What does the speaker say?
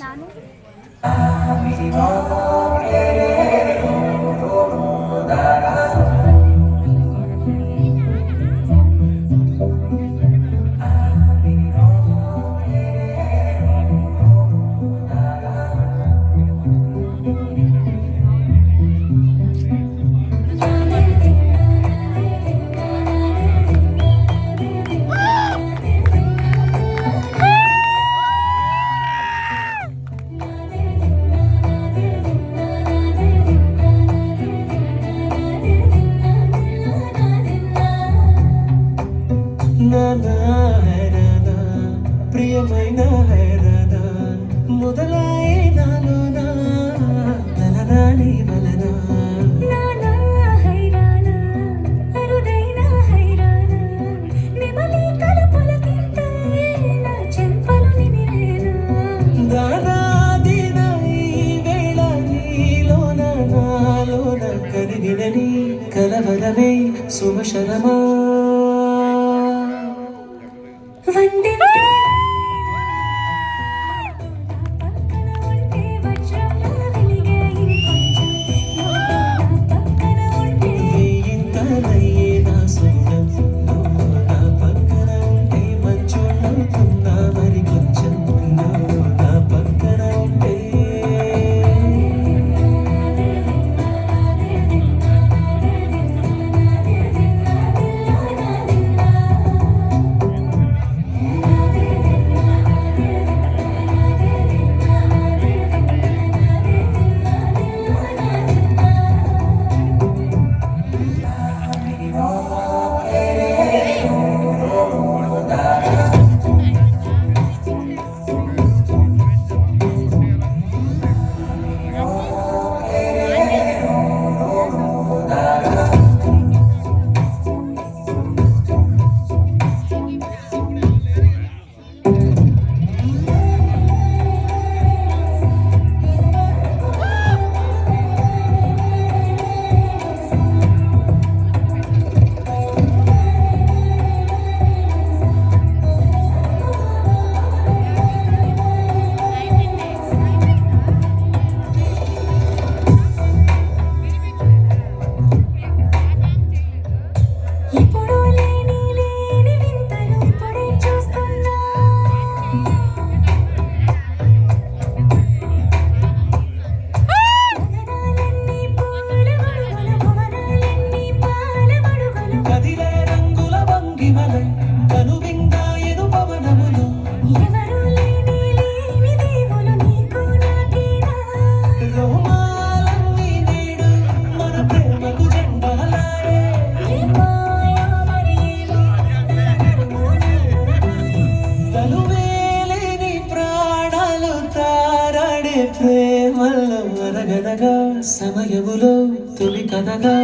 నాను ప్రియమైన హైరానా మొదలాయి నాలోనా నలరాని వలనా నానా హైరానా అరుదైన హైరానా నెమలి కలుపులకింతే నా చెంపలు నిమిరేనా దాదాదిన ఈ వేళ నీలోన నాలోన కరిగినని కలవరమే సుమశరమా వందెంత పక్కన ఉంటే వజ్రంలా వెలిగే ఇంకొంచెం పక్కన ఉంటే వేయింతలయ్యే నా సొంతం నువ్వు నా పక్కన ఉంటే మంచోళ్ళవుతున్నా మరి కొంచెం నువ్వు నా పక్కన ఉంటే ఎప్పుడూ లేని వింతలు ఇప్పుడే చూస్తున్నా గగనాలన్నీ పూల మడుగులు భువనాలన్నీ పాల మడుగులు కదిలే రంగుల భంగిమలై కనువిందాయను పవనములు ఎవరూ లేని దేవులు నీకు నాకేనా రోమాలన్నీ నేడు మన ప్రేమకు జెండాలారే ఏ మాయా మరి ఏమి నా నడుము నీరునగాయే తనువేలేని ప్రాణాలు తారాడే ప్రేమల్లో అరగనగా సమయములో తొలి కథగా